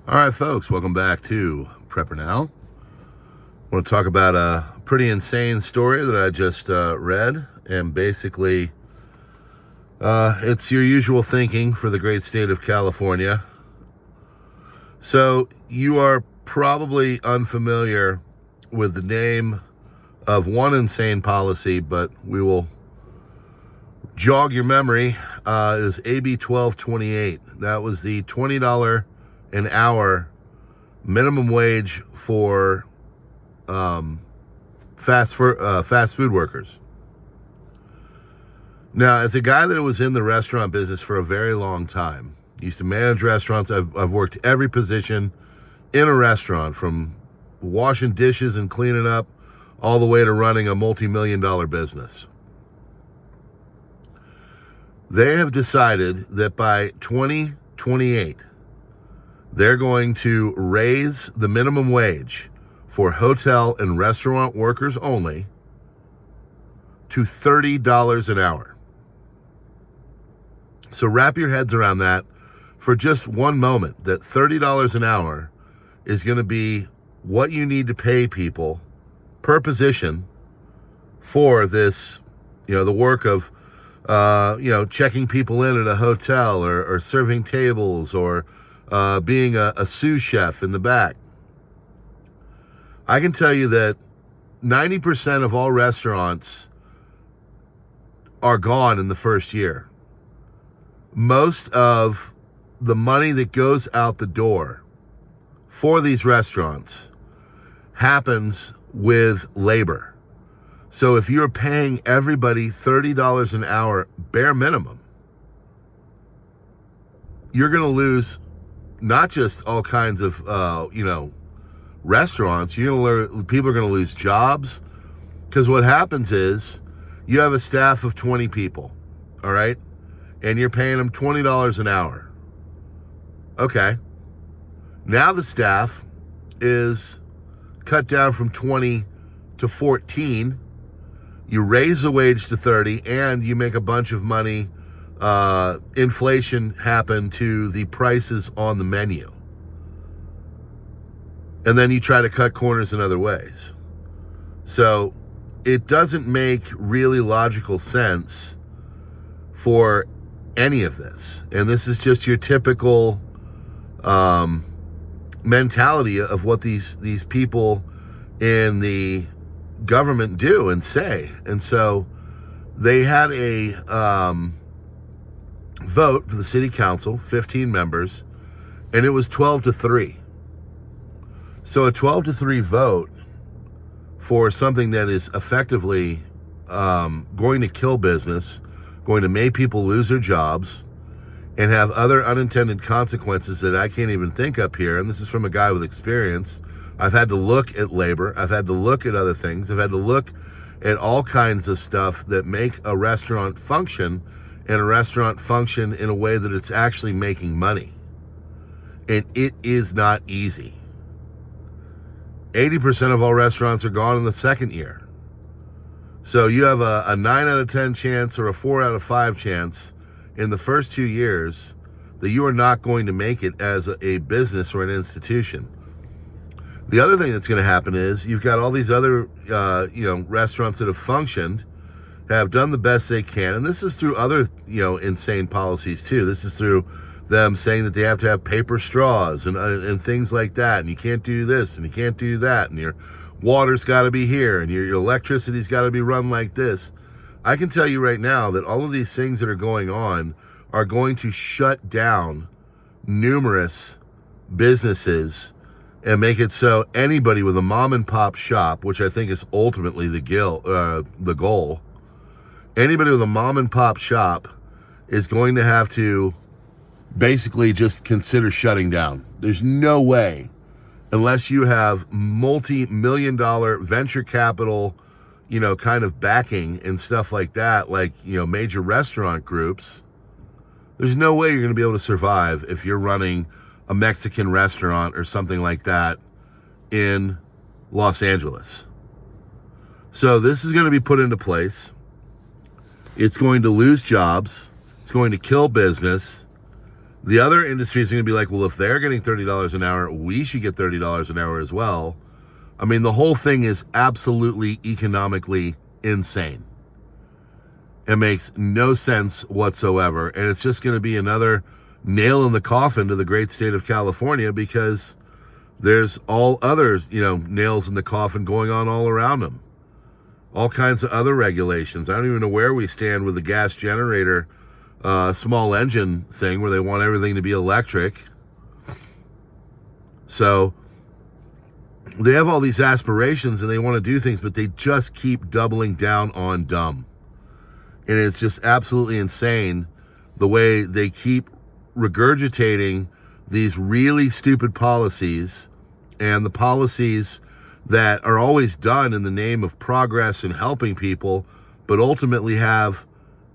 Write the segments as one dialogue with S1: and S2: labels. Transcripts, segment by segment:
S1: All right, folks, welcome back to PrepperNow. I want to talk about a pretty insane story that I just read, and basically it's your usual thinking for the great state of California. So you are probably unfamiliar with the name of one insane policy, but we will jog your memory. It is AB 1228. That was the $20 an hour minimum wage for fast food workers. Now, as a guy that was in the restaurant business for a very long time, used to manage restaurants. I've worked every position in a restaurant, from washing dishes and cleaning up all the way to running a multi-million-dollar business. They have decided that by 2028, they're going to raise the minimum wage for hotel and restaurant workers only to $30 an hour. So wrap your heads around that for just one moment, that $30 an hour is going to be what you need to pay people per position for this, the work of, checking people in at a hotel or serving tables or being a sous chef in the back. I can tell you that 90% of all restaurants are gone in the first year. Most of the money that goes out the door for these restaurants happens with labor. So if you're paying everybody $30 an hour bare minimum, you're going to lose not just all kinds of, restaurants. People are going to lose jobs, because what happens is you have a staff of 20 people, all right, and you're paying them $20 an hour. Okay. Now the staff is cut down from 20 to 14. You raise the wage to 30, and you make a bunch of money. Inflation happen to the prices on the menu. And then you try to cut corners in other ways. So it doesn't make really logical sense for any of this. And this is just your typical mentality of what these people in the government do and say. And so they had a vote for the city council, 15 members, and it was 12-3. So a 12-3 vote for something that is effectively going to kill business, going to make people lose their jobs, and have other unintended consequences that I can't even think up here. And this is from a guy with experience. I've had to look at labor. I've had to look at other things. I've had to look at all kinds of stuff that make a restaurant function, and a restaurant function in a way that it's actually making money. And it is not easy. 80% of all restaurants are gone in the second year. So you have a 9 out of 10 chance or a 4 out of 5 chance in the first 2 years that you are not going to make it as a business or an institution. The other thing that's going to happen is you've got all these other, restaurants that have functioned, have done the best they can. And this is through other, insane policies too. This is through them saying that they have to have paper straws and things like that. And you can't do this and you can't do that. And your water's got to be here and your electricity's got to be run like this. I can tell you right now that all of these things that are going on are going to shut down numerous businesses and make it so anybody with a mom and pop shop, which I think is ultimately the goal, anybody with a mom and pop shop is going to have to basically just consider shutting down. There's no way, unless you have multi-million-dollar venture capital, kind of backing and stuff like that, like, major restaurant groups, there's no way you're going to be able to survive if you're running a Mexican restaurant or something like that in Los Angeles. So this is going to be put into place. It's going to lose jobs. It's going to kill business. The other industries are going to be like, well, if they're getting $30 an hour, we should get $30 an hour as well. I mean, the whole thing is absolutely economically insane. It makes no sense whatsoever. And it's just going to be another nail in the coffin to the great state of California, because there's all other, nails in the coffin going on all around them. All kinds of other regulations. I don't even know where we stand with the gas generator, small engine thing, where they want everything to be electric. So they have all these aspirations and they want to do things, but they just keep doubling down on dumb. And it's just absolutely insane the way they keep regurgitating these really stupid policies, and the policies that are always done in the name of progress and helping people, but ultimately have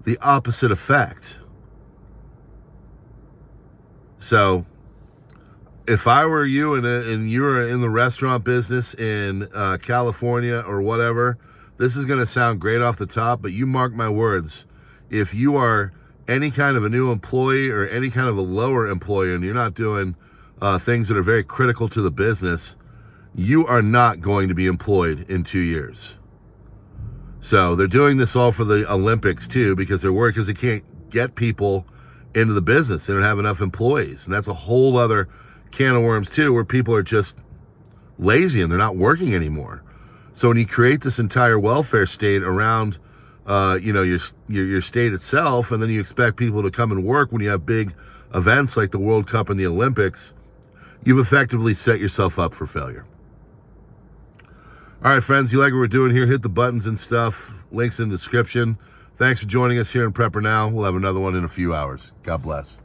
S1: the opposite effect. So if I were you and you were in the restaurant business in California or whatever, this is going to sound great off the top, but you mark my words, if you are any kind of a new employee or any kind of a lower employer and you're not doing things that are very critical to the business, you are not going to be employed in 2 years. So they're doing this all for the Olympics too, because they're worried because they can't get people into the business. They don't have enough employees. And that's a whole other can of worms too, where people are just lazy and they're not working anymore. So when you create this entire welfare state around, your state itself, and then you expect people to come and work when you have big events like the World Cup and the Olympics, you've effectively set yourself up for failure. All right, friends, you like what we're doing here? Hit the buttons and stuff. Links in the description. Thanks for joining us here in PrepperNow. We'll have another one in a few hours. God bless.